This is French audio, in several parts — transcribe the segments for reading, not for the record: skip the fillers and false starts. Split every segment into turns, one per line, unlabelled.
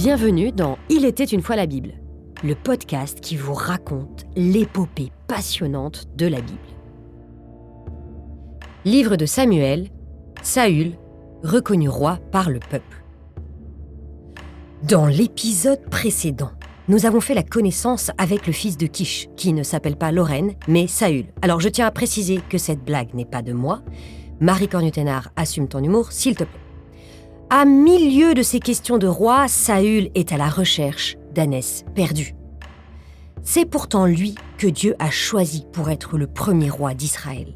Bienvenue dans Il était une fois la Bible, le podcast qui vous raconte l'épopée passionnante de la Bible. Livre de Samuel, Saül, reconnu roi par le peuple. Dans l'épisode précédent, nous avons fait la connaissance avec le fils de Kish, qui ne s'appelle pas Lorraine, mais Saül. Alors je tiens à préciser que cette blague n'est pas de moi. Marie Cornutenard, assume ton humour, s'il te plaît. À milieu de ces questions de roi, Saül est à la recherche d'ânesse perdue. C'est pourtant lui que Dieu a choisi pour être le premier roi d'Israël.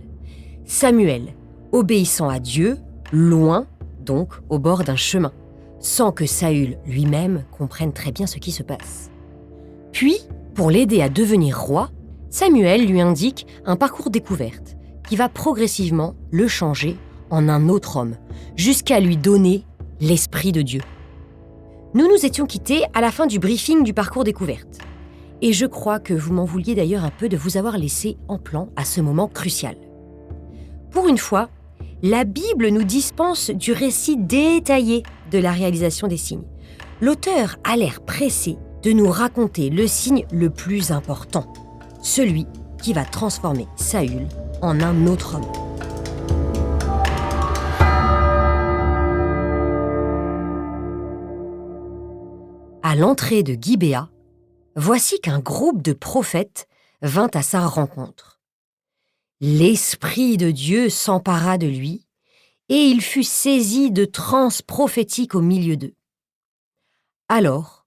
Samuel, obéissant à Dieu, loin, donc au bord d'un chemin, sans que Saül lui-même comprenne très bien ce qui se passe. Puis, pour l'aider à devenir roi, Samuel lui indique un parcours découverte qui va progressivement le changer en un autre homme, jusqu'à lui donner l'Esprit de Dieu. Nous nous étions quittés à la fin du briefing du parcours découverte. Et je crois que vous m'en vouliez d'ailleurs un peu de vous avoir laissé en plan à ce moment crucial. Pour une fois, la Bible nous dispense du récit détaillé de la réalisation des signes. L'auteur a l'air pressé de nous raconter le signe le plus important, celui qui va transformer Saül en un autre homme. À l'entrée de Gibéa, voici qu'un groupe de prophètes vint à sa rencontre. L'Esprit de Dieu s'empara de lui, et il fut saisi de transe prophétique au milieu d'eux. Alors,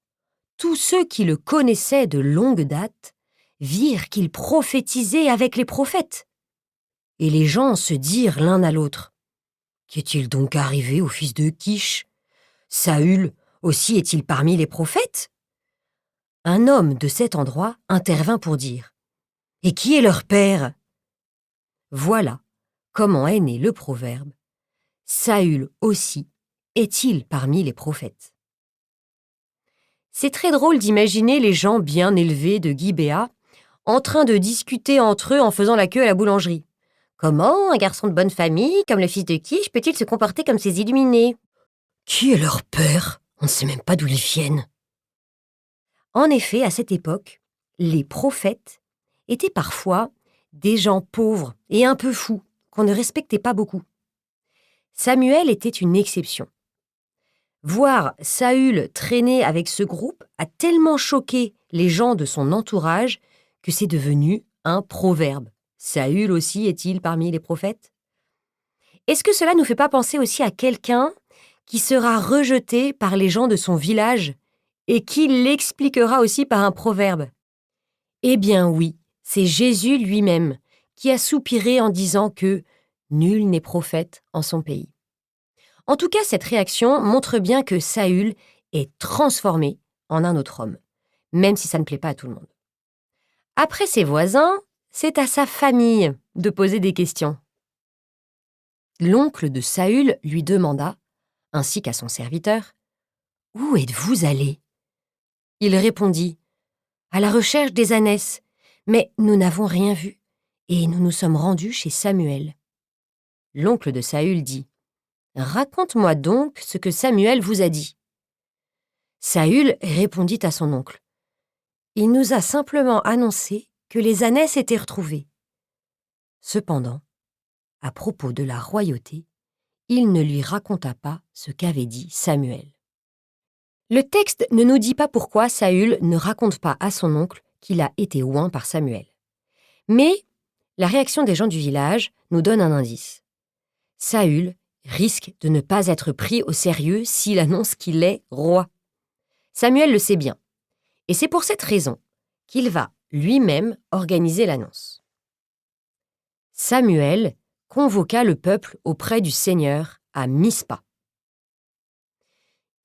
tous ceux qui le connaissaient de longue date virent qu'il prophétisait avec les prophètes. Et les gens se dirent l'un à l'autre : « Qu'est-il donc arrivé au fils de Kish ? Saül aussi est-il parmi les prophètes ?» Un homme de cet endroit intervint pour dire : « Et qui est leur père ?» Voilà comment est né le proverbe : « Saül aussi est-il parmi les prophètes ?» C'est très drôle d'imaginer les gens bien élevés de Gibéa en train de discuter entre eux en faisant la queue à la boulangerie. Comment un garçon de bonne famille, comme le fils de Kish, peut-il se comporter comme ces illuminés ? Qui est leur père ? On ne sait même pas d'où ils viennent. En effet, à cette époque, les prophètes étaient parfois des gens pauvres et un peu fous, qu'on ne respectait pas beaucoup. Samuel était une exception. Voir Saül traîner avec ce groupe a tellement choqué les gens de son entourage que c'est devenu un proverbe. Saül aussi est-il parmi les prophètes ? Est-ce que cela ne nous fait pas penser aussi à quelqu'un qui sera rejeté par les gens de son village et qui l'expliquera aussi par un proverbe ? Eh bien oui, c'est Jésus lui-même qui a soupiré en disant que nul n'est prophète en son pays. En tout cas, cette réaction montre bien que Saül est transformé en un autre homme, même si ça ne plaît pas à tout le monde. Après ses voisins, c'est à sa famille de poser des questions. L'oncle de Saül lui demanda, ainsi qu'à son serviteur : « Où êtes-vous allés ? » Il répondit : « À la recherche des ânesses, mais nous n'avons rien vu, et nous nous sommes rendus chez Samuel. » L'oncle de Saül dit : « Raconte-moi donc ce que Samuel vous a dit. » Saül répondit à son oncle : « Il nous a simplement annoncé que les ânesses étaient retrouvées. » Cependant, à propos de la royauté, il ne lui raconta pas ce qu'avait dit Samuel. Le texte ne nous dit pas pourquoi Saül ne raconte pas à son oncle qu'il a été oint par Samuel. Mais la réaction des gens du village nous donne un indice. Saül risque de ne pas être pris au sérieux s'il annonce qu'il est roi. Samuel le sait bien, et c'est pour cette raison qu'il va lui-même organiser l'annonce. Samuel convoqua le peuple auprès du Seigneur à Mispa.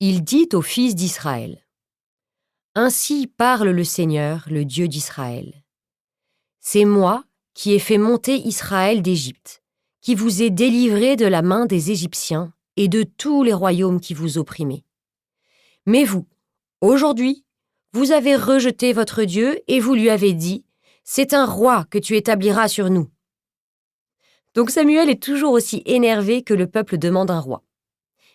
Il dit aux fils d'Israël : « Ainsi parle le Seigneur, le Dieu d'Israël. C'est moi qui ai fait monter Israël d'Égypte, qui vous ai délivré de la main des Égyptiens et de tous les royaumes qui vous opprimaient. Mais vous, aujourd'hui, vous avez rejeté votre Dieu et vous lui avez dit : c'est un roi que tu établiras sur nous. » Donc Samuel est toujours aussi énervé que le peuple demande un roi.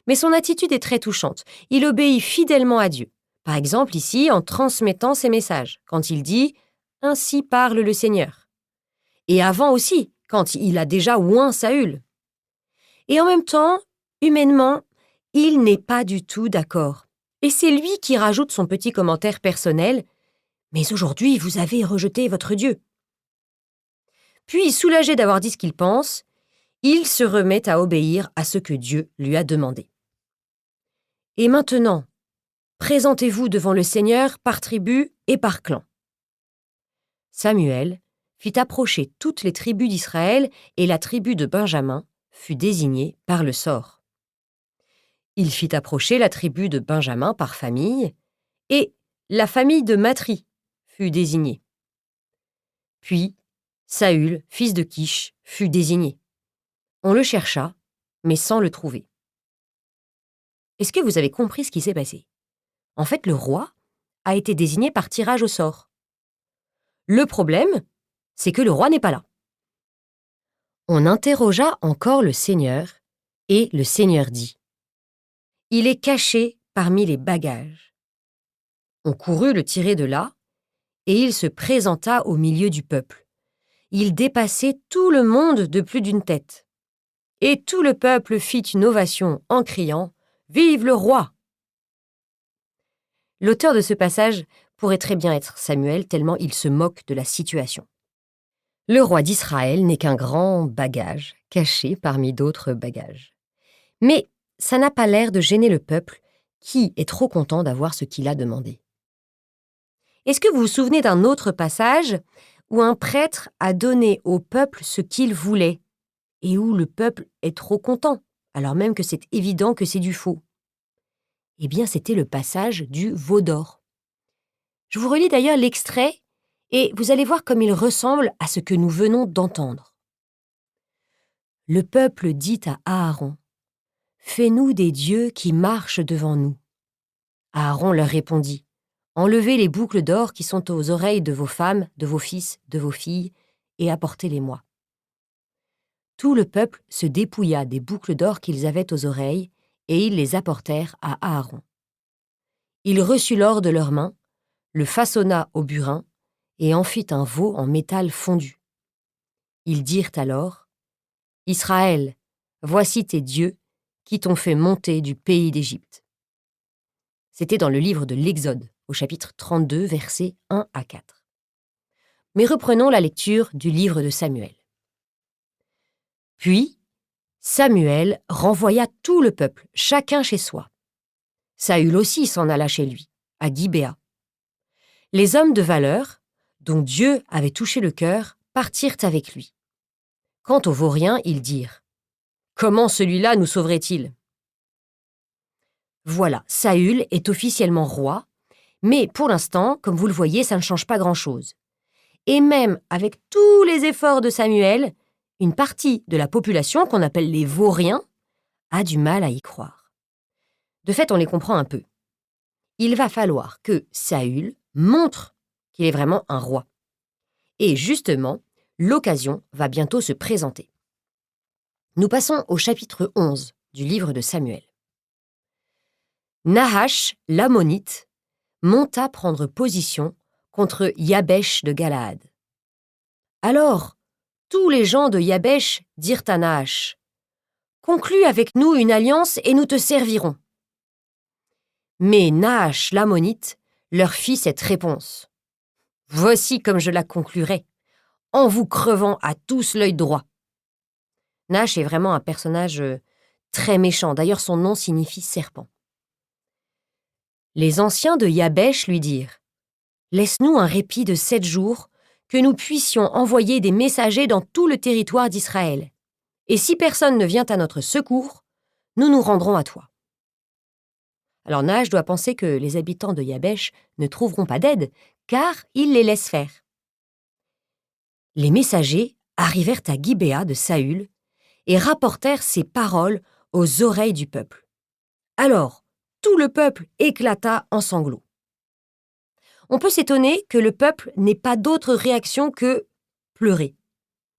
Mais son attitude est très touchante. Il obéit fidèlement à Dieu, Par exemple, ici, en transmettant ses messages, quand il dit « Ainsi parle le Seigneur ». Et avant aussi, quand il a déjà oint Saül. Et en même temps, humainement, il n'est pas du tout d'accord. Et c'est lui qui rajoute son petit commentaire personnel « Mais aujourd'hui, vous avez rejeté votre Dieu ». Puis, soulagé d'avoir dit ce qu'il pense, il se remet à obéir à ce que Dieu lui a demandé. Et maintenant, présentez-vous devant le Seigneur par tribu et par clan. Samuel fit approcher toutes les tribus d'Israël et la tribu de Benjamin fut désignée par le sort. Il fit approcher la tribu de Benjamin par famille et la famille de Matri fut désignée. Puis Saül, fils de Kish, fut désigné. On le chercha, mais sans le trouver. Est-ce que vous avez compris ce qui s'est passé? En fait, le roi a été désigné par tirage au sort. Le problème, c'est que le roi n'est pas là. On interrogea encore le Seigneur, et le Seigneur dit « Il est caché parmi les bagages. » On courut le tirer de là, et il se présenta au milieu du peuple. Il dépassait tout le monde de plus d'une tête. Et tout le peuple fit une ovation en criant « Vive le roi !» L'auteur de ce passage pourrait très bien être Samuel, tellement il se moque de la situation. Le roi d'Israël n'est qu'un grand bagage, caché parmi d'autres bagages. Mais ça n'a pas l'air de gêner le peuple, qui est trop content d'avoir ce qu'il a demandé. Est-ce que vous vous souvenez d'un autre passage où un prêtre a donné au peuple ce qu'il voulait et où le peuple est trop content, alors même que c'est évident que c'est du faux? Eh bien, c'était le passage du veau d'or. Je vous relis d'ailleurs l'extrait et vous allez voir comme il ressemble à ce que nous venons d'entendre. Le peuple dit à Aaron « Fais-nous des dieux qui marchent devant nous. » Aaron leur répondit « Enlevez les boucles d'or qui sont aux oreilles de vos femmes, de vos fils, de vos filles, et apportez-les-moi. » Tout le peuple se dépouilla des boucles d'or qu'ils avaient aux oreilles, et ils les apportèrent à Aaron. Il reçut l'or de leurs mains, le façonna au burin, et en fit un veau en métal fondu. Ils dirent alors « Israël, voici tes dieux qui t'ont fait monter du pays d'Égypte. » C'était dans le livre de l'Exode, au chapitre 32, versets 1 à 4. Mais reprenons la lecture du livre de Samuel. Puis, Samuel renvoya tout le peuple, chacun chez soi. Saül aussi s'en alla chez lui, à Gibéa. Les hommes de valeur, dont Dieu avait touché le cœur, partirent avec lui. Quant aux vauriens, ils dirent « Comment celui-là nous sauverait-il » Voilà, Saül est officiellement roi, mais pour l'instant, comme vous le voyez, ça ne change pas grand-chose. Et même avec tous les efforts de Samuel, une partie de la population, qu'on appelle les vauriens, a du mal à y croire. De fait, on les comprend un peu. Il va falloir que Saül montre qu'il est vraiment un roi. Et justement, l'occasion va bientôt se présenter. Nous passons au chapitre 11 du livre de Samuel. Nahash, l'ammonite, monta prendre position contre Yabesh de Galaad. Alors, tous les gens de Yabesh dirent à Nahash « Conclus avec nous une alliance et nous te servirons. » Mais Nahash, l'ammonite, leur fit cette réponse « Voici comme je la conclurai, en vous crevant à tous l'œil droit. » Nahash est vraiment un personnage très méchant, d'ailleurs son nom signifie serpent. Les anciens de Yabesh lui dirent « Laisse-nous un répit de 7 jours, que nous puissions envoyer des messagers dans tout le territoire d'Israël. Et si personne ne vient à notre secours, nous nous rendrons à toi. » Alors Nahash doit penser que les habitants de Yabesh ne trouveront pas d'aide, car il les laisse faire. Les messagers arrivèrent à Gibéa de Saül et rapportèrent ces paroles aux oreilles du peuple. Alors, tout le peuple éclata en sanglots. On peut s'étonner que le peuple n'ait pas d'autre réaction que pleurer.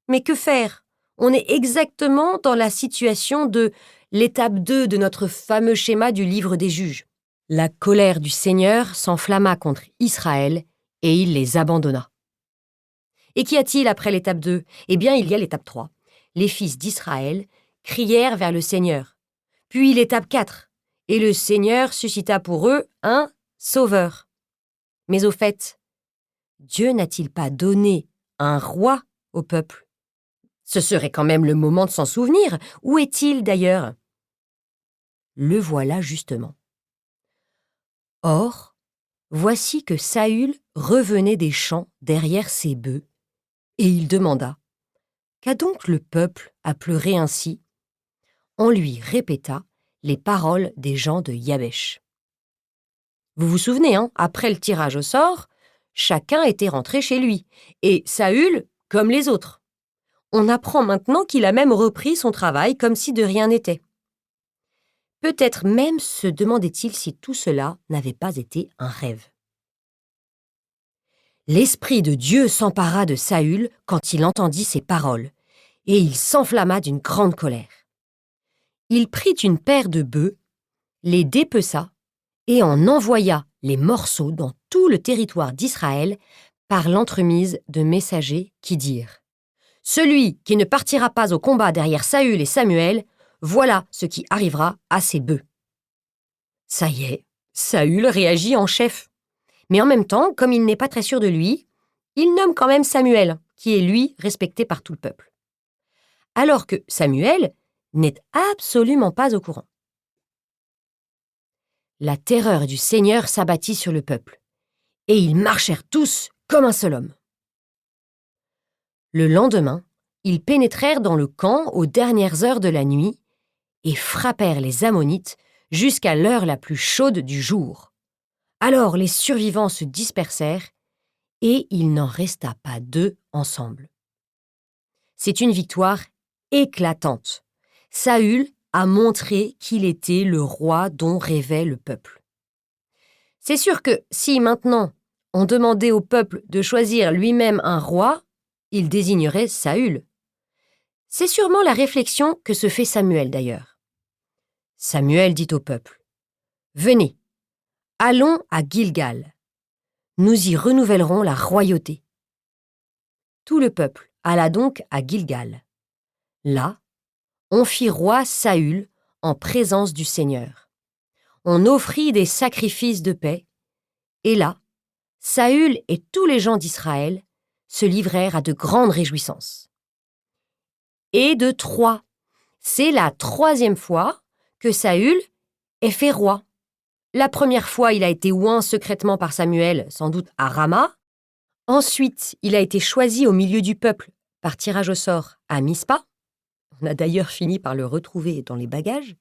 Mais que faire? On est exactement dans la situation de l'étape 2 de notre fameux schéma du livre des juges. La colère du Seigneur s'enflamma contre Israël et il les abandonna. Et qu'y a-t-il après l'étape 2 ? Eh bien, il y a l'étape 3. Les fils d'Israël crièrent vers le Seigneur. Puis l'étape 4. Et le Seigneur suscita pour eux un sauveur. Mais au fait, Dieu n'a-t-il pas donné un roi au peuple ? Ce serait quand même le moment de s'en souvenir. Où est-il d'ailleurs ? Le voilà justement. Or, voici que Saül revenait des champs derrière ses bœufs, et il demanda « Qu'a donc le peuple à pleurer ainsi ?» On lui répéta les paroles des gens de Yabesh. Vous vous souvenez, après le tirage au sort, chacun était rentré chez lui, et Saül comme les autres. On apprend maintenant qu'il a même repris son travail comme si de rien n'était. Peut-être même se demandait-il si tout cela n'avait pas été un rêve. L'Esprit de Dieu s'empara de Saül quand il entendit ces paroles, et il s'enflamma d'une grande colère. Il prit une paire de bœufs, les dépeça, et en envoya les morceaux dans tout le territoire d'Israël par l'entremise de messagers qui dirent « Celui qui ne partira pas au combat derrière Saül et Samuel, voilà ce qui arrivera à ses bœufs. » Ça y est, Saül réagit en chef. Mais en même temps, comme il n'est pas très sûr de lui, il nomme quand même Samuel, qui est lui respecté par tout le peuple. Alors que Samuel n'est absolument pas au courant. La terreur du Seigneur s'abattit sur le peuple, et ils marchèrent tous comme un seul homme. Le lendemain, ils pénétrèrent dans le camp aux dernières heures de la nuit et frappèrent les Ammonites jusqu'à l'heure la plus chaude du jour. Alors les survivants se dispersèrent et il n'en resta pas 2 ensemble. C'est une victoire éclatante. Saül a montré qu'il était le roi dont rêvait le peuple. C'est sûr que si maintenant on demandait au peuple de choisir lui-même un roi, il désignerait Saül. C'est sûrement la réflexion que se fait Samuel d'ailleurs. Samuel dit au peuple « Venez, allons à Gilgal. Nous y renouvellerons la royauté. » Tout le peuple alla donc à Gilgal. Là, on fit roi Saül en présence du Seigneur. On offrit des sacrifices de paix, et là, Saül et tous les gens d'Israël se livrèrent à de grandes réjouissances. Et de 3, c'est la 3e fois que Saül est fait roi. La première fois, il a été oint secrètement par Samuel, sans doute à Rama. Ensuite, il a été choisi au milieu du peuple par tirage au sort à Mispa. On a d'ailleurs fini par le retrouver dans les bagages.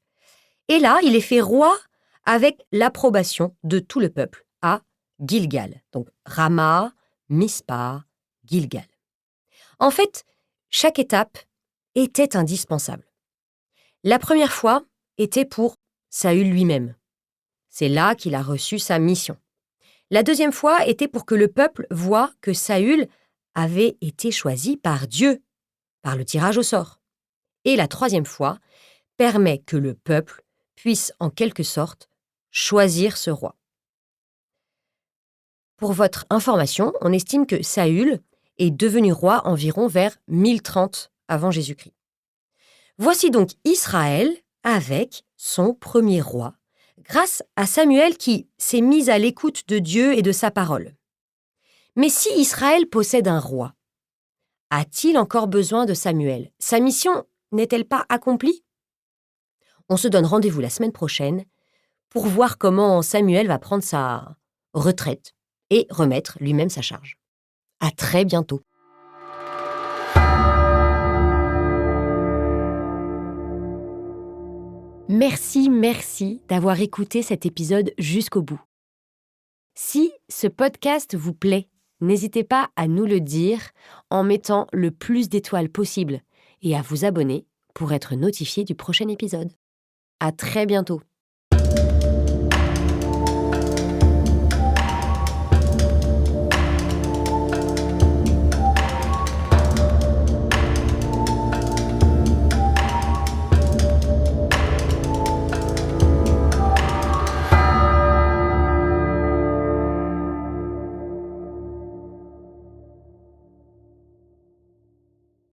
Et là, il est fait roi avec l'approbation de tout le peuple à Gilgal. Donc Rama, Mispa, Gilgal. En fait, chaque étape était indispensable. La première fois était pour Saül lui-même. C'est là qu'il a reçu sa mission. La deuxième fois était pour que le peuple voie que Saül avait été choisi par Dieu, par le tirage au sort. Et la 3e fois permet que le peuple puisse en quelque sorte choisir ce roi. Pour votre information, on estime que Saül est devenu roi environ vers 1030 avant Jésus-Christ. Voici donc Israël avec son premier roi, grâce à Samuel qui s'est mis à l'écoute de Dieu et de sa parole. Mais si Israël possède un roi, a-t-il encore besoin de Samuel ? Sa mission n'est-elle pas accomplie ? On se donne rendez-vous la semaine prochaine pour voir comment Samuel va prendre sa retraite et remettre lui-même sa charge. À très bientôt. Merci d'avoir écouté cet épisode jusqu'au bout. Si ce podcast vous plaît, n'hésitez pas à nous le dire en mettant le plus d'étoiles possible et à vous abonner pour être notifié du prochain épisode. À très bientôt.